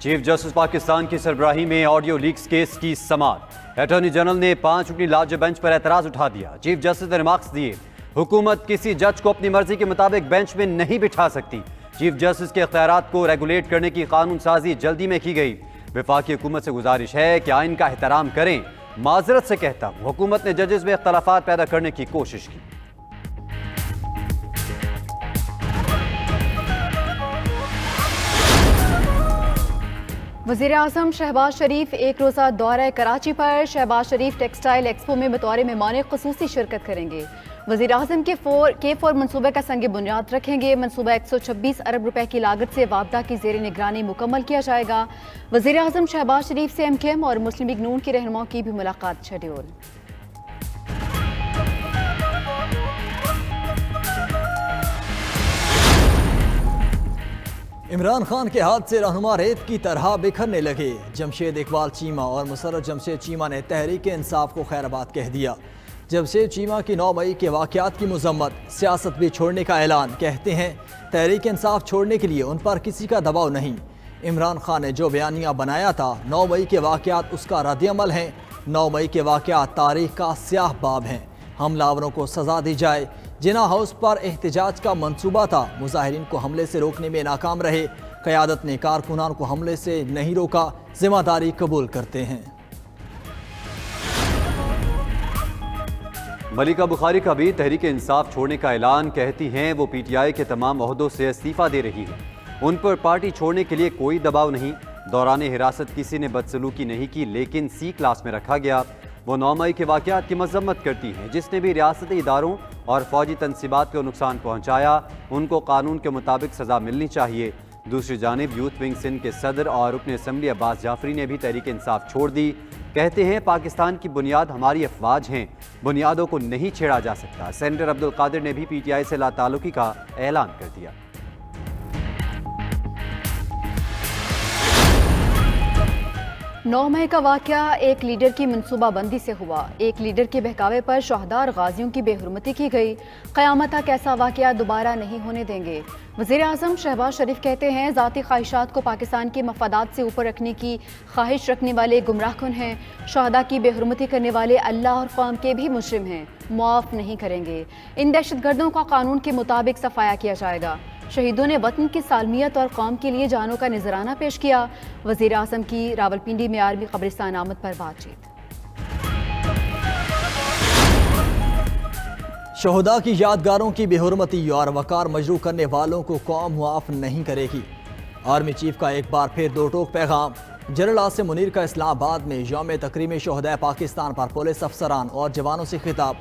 Chief justice Pakistan کی سربراہی میں آڈیو لیکس کیس کی سماعت۔ اٹارنی جنرل نے 5 رکنی لارج بینچ پر اعتراض اٹھا دیا۔ چیف جسٹس نے ریمارکس دیے، حکومت کسی جج کو اپنی مرضی کے مطابق بینچ میں نہیں بٹھا سکتی۔ چیف جسٹس کے اختیارات کو ریگولیٹ کرنے کی قانون سازی جلدی میں کی گئی۔ وفاقی حکومت سے گزارش ہے کہ آئین کا احترام کریں۔ معذرت سے کہتا ہوں، حکومت نے ججز میں اختلافات پیدا کرنے کی کوشش کی۔ وزیراعظم شہباز شریف ایک روزہ دورہ کراچی پر۔ شہباز شریف ٹیکسٹائل ایکسپو میں بطور مہمان خصوصی شرکت کریں گے۔ وزیراعظم کے K4 منصوبے کا سنگ بنیاد رکھیں گے۔ منصوبہ 126 ارب روپے کی لاگت سے وابدہ کی زیر نگرانی مکمل کیا جائے گا۔ وزیراعظم شہباز شریف سے MKM اور مسلم لیگ نون کے رہنماؤں کی بھی ملاقات شیڈول۔ عمران خان کے ہاتھ سے رہنما ریت کی طرح بکھرنے لگے۔ جمشید اقبال چیمہ اور مسرت جمشید چیمہ نے تحریک انصاف کو خیر آباد کہہ دیا۔ جمشید چیمہ کی 9 مئی کے واقعات کی مذمت، سیاست بھی چھوڑنے کا اعلان۔ کہتے ہیں تحریک انصاف چھوڑنے کے لیے ان پر کسی کا دباؤ نہیں۔ عمران خان نے جو بیانیہ بنایا تھا 9 مئی کے واقعات اس کا رد عمل ہیں۔ 9 مئی کے واقعات تاریخ کا سیاہ باب ہیں۔ حملہ آوروں کو سزا دی جائے۔ جناح ہاؤس پر احتجاج کا منصوبہ تھا، مظاہرین کو حملے سے روکنے میں ناکام رہے۔ قیادت نے کارکنان کو حملے سے نہیں روکا، ذمہ داری قبول کرتے ہیں۔ ملکہ بخاری کا بھی تحریک انصاف چھوڑنے کا اعلان۔ کہتی ہیں وہ PTI کے تمام عہدوں سے استعفیٰ دے رہی ہے۔ ان پر پارٹی چھوڑنے کے لیے کوئی دباؤ نہیں۔ دوران حراست کسی نے بدسلوکی نہیں کی، لیکن C کلاس میں رکھا گیا۔ وہ 9 مئی کے واقعات کی مذمت کرتی ہیں۔ جس نے بھی ریاستی اداروں اور فوجی تنصیبات کو نقصان پہنچایا، ان کو قانون کے مطابق سزا ملنی چاہیے۔ دوسری جانب یوتھ ونگ سندھ کے صدر اور رکن اسمبلی عباس جعفری نے بھی تحریک انصاف چھوڑ دی۔ کہتے ہیں پاکستان کی بنیاد ہماری افواج ہیں، بنیادوں کو نہیں چھیڑا جا سکتا۔ سینیٹر عبدالقادر نے بھی PTI سے لا تعلقی کا اعلان کر دیا۔ 9 مئی کا واقعہ ایک لیڈر کی منصوبہ بندی سے ہوا۔ ایک لیڈر کے بہکاوے پر شہداء اور غازیوں کی بے حرمتی کی گئی۔ قیامت تک ایسا واقعہ دوبارہ نہیں ہونے دیں گے۔ وزیراعظم شہباز شریف کہتے ہیں ذاتی خواہشات کو پاکستان کے مفادات سے اوپر رکھنے کی خواہش رکھنے والے گمراہ کن ہیں۔ شہداء کی بے حرمتی کرنے والے اللہ اور قوم کے بھی مجرم ہیں، معاف نہیں کریں گے۔ ان دہشت گردوں کا قانون کے مطابق صفایا کیا جائے گا۔ شہیدوں نے وطن کی سالمیت اور قوم کے لیے جانوں کا نذرانہ پیش کیا۔ وزیراعظم کی راولپنڈی میں آرمی قبرستان آمد پر بات چیت۔ شہداء کی یادگاروں کی بے حرمتی اور وقار مجروح کرنے والوں کو قوم معاف نہیں کرے گی۔ آرمی چیف کا ایک بار پھر دو ٹوک پیغام۔ جنرل عاصم منیر کا اسلام آباد میں یوم تکریم شہداء پاکستان پر پولیس افسران اور جوانوں سے خطاب۔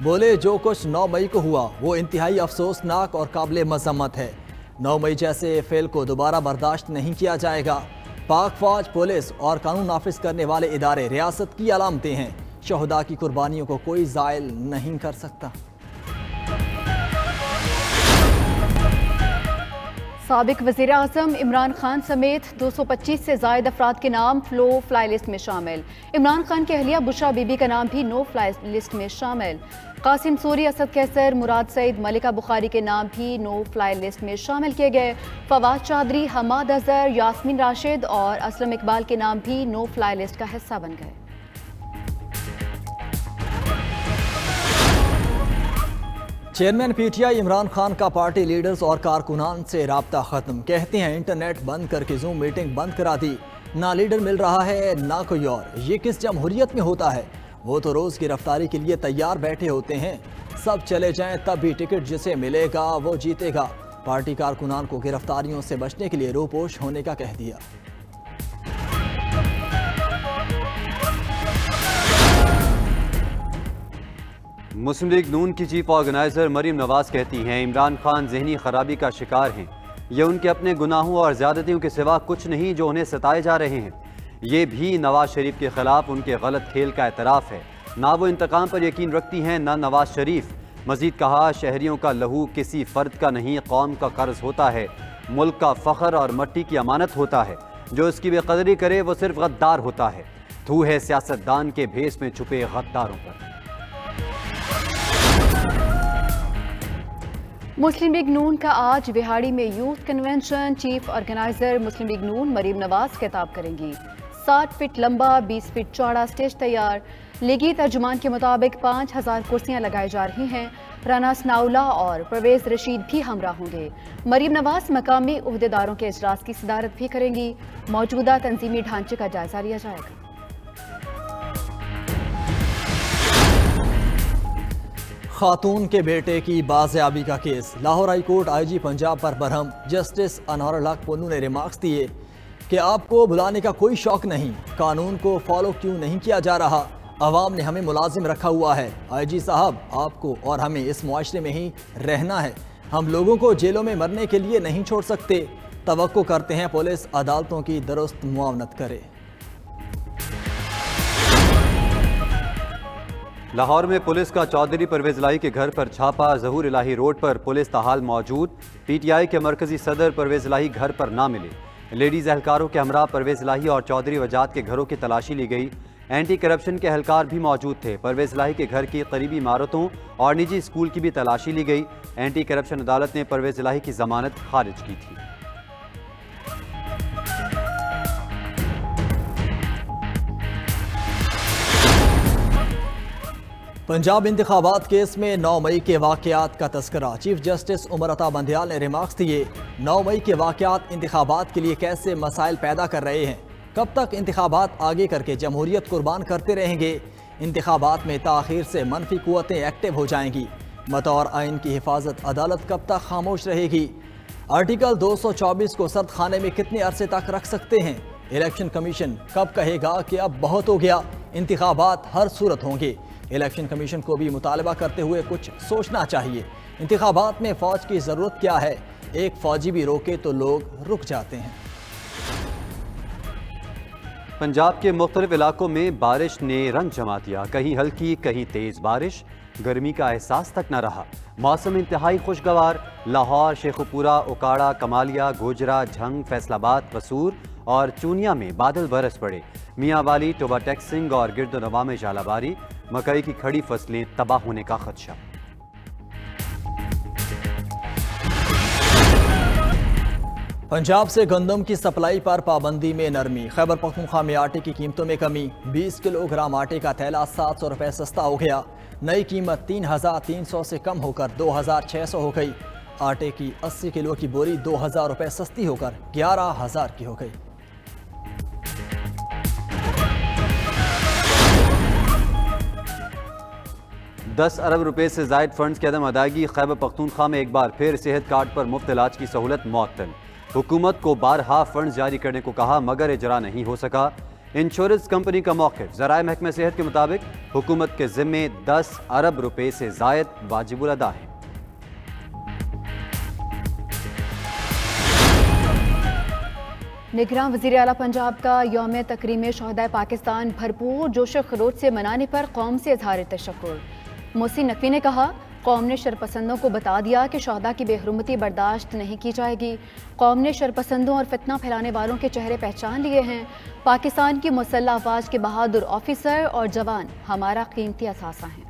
بولے جو کچھ 9 مئی کو ہوا وہ انتہائی افسوسناک اور قابل مذمت ہے۔ 9 مئی جیسے فعل کو دوبارہ برداشت نہیں کیا جائے گا۔ پاک فوج، پولیس اور قانون نافذ کرنے والے ادارے ریاست کی علامتیں ہیں۔ شہداء کی قربانیوں کو کوئی زائل نہیں کر سکتا۔ سابق وزیر اعظم عمران خان سمیت 225 سے زائد افراد کے نام نو فلائی لسٹ میں شامل۔ عمران خان کی اہلیہ بشرا بی بی کا نام بھی نو فلائی لسٹ میں شامل۔ قاسم سوری، اسد قیصر، مراد سعید، ملکہ بخاری کے نام بھی نو فلائی لسٹ میں شامل کیے گئے۔ فواد چودھری، حماد اظہر، یاسمین راشد اور اسلم اقبال کے نام بھی نو فلائی لسٹ کا حصہ بن گئے۔ چیئرمین PTI عمران خان کا پارٹی لیڈرز اور کارکنان سے رابطہ ختم۔ کہتے ہیں انٹرنیٹ بند کر کے زوم میٹنگ بند کرا دی۔ نہ لیڈر مل رہا ہے نہ کوئی اور۔ یہ کس جمہوریت میں ہوتا ہے؟ وہ تو روز گرفتاری کے لیے تیار بیٹھے ہوتے ہیں۔ سب چلے جائیں تب بھی ٹکٹ جسے ملے گا وہ جیتے گا۔ پارٹی کارکنان کو گرفتاریوں سے بچنے کے لیے روپوش ہونے کا کہہ دیا۔ مسلم لیگ نون کی چیف آرگنائزر مریم نواز کہتی ہیں عمران خان ذہنی خرابی کا شکار ہیں۔ یہ ان کے اپنے گناہوں اور زیادتیوں کے سوا کچھ نہیں جو انہیں ستائے جا رہے ہیں۔ یہ بھی نواز شریف کے خلاف ان کے غلط کھیل کا اعتراف ہے۔ نہ وہ انتقام پر یقین رکھتی ہیں نہ نواز شریف۔ مزید کہا شہریوں کا لہو کسی فرد کا نہیں، قوم کا قرض ہوتا ہے، ملک کا فخر اور مٹی کی امانت ہوتا ہے۔ جو اس کی بے قدری کرے وہ صرف غدار ہوتا ہے۔ تھو ہے سیاستدان کے بھیس میں چھپے غداروں پر۔ مسلم لیگ نون کا آج وہاڑی میں یوتھ کنونشن، چیف آرگنائزر مسلم لیگ نون مریم نواز خطاب کریں گی۔ 60 فٹ لمبا 20 فٹ چوڑا سٹیج تیار، لیگی ترجمان کے مطابق 5000 کرسیاں لگائی جا رہی ہیں۔ رانا ثناءاللہ اور پرویز رشید بھی ہمراہ ہوں گے۔ مریم نواز مقامی عہدیداروں کے اجلاس کی صدارت بھی کریں گی۔ موجودہ تنظیمی ڈھانچے کا جائزہ لیا جائے گا۔ خاتون کے بیٹے کی بازیابی کا کیس، لاہور ہائی کورٹ آئی جی پنجاب پر برہم جسٹس انوار الحق پنو نے ریمارکس دیے کہ آپ کو بلانے کا کوئی شوق نہیں، قانون کو فالو کیوں نہیں کیا جا رہا، عوام نے ہمیں ملازم رکھا ہوا ہے، آئی جی صاحب آپ کو اور ہمیں اس معاشرے میں ہی رہنا ہے، ہم لوگوں کو جیلوں میں مرنے کے لیے نہیں چھوڑ سکتے، توقع کرتے ہیں پولیس عدالتوں کی درست معاونت کرے۔ لاہور میں پولیس کا چودھری پرویز الہی کے گھر پر چھاپا، ظہور الہی روڈ پر پولیس تاحال موجود، پی ٹی آئی کے مرکزی صدر پرویز الہی گھر پر نہ ملے، لیڈیز اہلکاروں کے ہمراہ پرویز الہی اور چودھری وجاد کے گھروں کی تلاشی لی گئی، اینٹی کرپشن کے اہلکار بھی موجود تھے، پرویز الہی کے گھر کی قریبی عمارتوں اور نجی اسکول کی بھی تلاشی لی گئی، اینٹی کرپشن عدالت نے پرویز الہی کی ضمانت خارج کی تھی۔ پنجاب انتخابات کیس میں 9 مئی کے واقعات کا تذکرہ، چیف جسٹس عمر عطا بندیال نے ریمارکس دیے۔ 9 مئی کے واقعات انتخابات کے لیے کیسے مسائل پیدا کر رہے ہیں، کب تک انتخابات آگے کر کے جمہوریت قربان کرتے رہیں گے، انتخابات میں تاخیر سے منفی قوتیں ایکٹیو ہو جائیں گی، بطور آئین کی حفاظت عدالت کب تک خاموش رہے گی، آرٹیکل 224 کو سرد خانے میں کتنے عرصے تک رکھ سکتے ہیں، الیکشن کمیشن کب کہے گا کہ اب بہت ہو گیا، انتخابات ہر صورت ہوں گے، الیکشن کمیشن کو بھی مطالبہ کرتے ہوئے کچھ سوچنا چاہیے، انتخابات میں فوج کی ضرورت کیا ہے، ایک فوجی بھی روکے تو لوگ رک جاتے ہیں۔ پنجاب کے مختلف علاقوں میں بارش نے رنگ جما دیا، کہیں ہلکی کہیں تیز بارش، گرمی کا احساس تک نہ رہا، موسم انتہائی خوشگوار، لاہور، شیخوپورہ، اوکاڑا، کمالیہ، گوجرا، جھنگ، فیصل آباد، قصور اور چونیا میں بادل برس پڑے، میاں والی، ٹوبا ٹیکسنگ اور گرد و نواح میں ژالہ باری، مکئی کی کھڑی فصلیں تباہ ہونے کا خدشہ۔ پنجاب سے گندم کی سپلائی پر پابندی میں نرمی، خیبر پختونخوا میں آٹے کی قیمتوں میں کمی، 20 کلو گرام آٹے کا تھیلا 700 روپے سستا ہو گیا، نئی قیمت 3300 سے کم ہو کر 2600 ہو گئی، آٹے کی 80 کلو کی بوری 2000 روپے سستی ہو کر 11000 کی ہو گئی۔ دس ارب روپے سے زائد فنڈز کی عدم ادائیگی، خیبر پختونخوا میں ایک بار پھر صحت کارڈ پر مفت علاج کی سہولت معطل، حکومت کو بارہا فنڈز جاری کرنے کو کہا مگر اجرا نہیں ہو سکا، انشورنس کمپنی کا موقف، ذرائع محکمہ صحت کے مطابق حکومت کے ذمے 10 ارب روپے سے زائد واجب الادا ہے۔ نگراں وزیر اعلیٰ پنجاب کا یوم تکریم شہدائے پاکستان بھرپور جوش و خروش سے منانے پر قوم سے اظہار تشکر، محسن نقوی نے کہا قوم نے شرپسندوں کو بتا دیا کہ شہداء کی بے حرمتی برداشت نہیں کی جائے گی، قوم نے شرپسندوں اور فتنہ پھیلانے والوں کے چہرے پہچان لیے ہیں، پاکستان کی مسلح افواج کے بہادر آفیسر اور جوان ہمارا قیمتی اثاثہ ہیں۔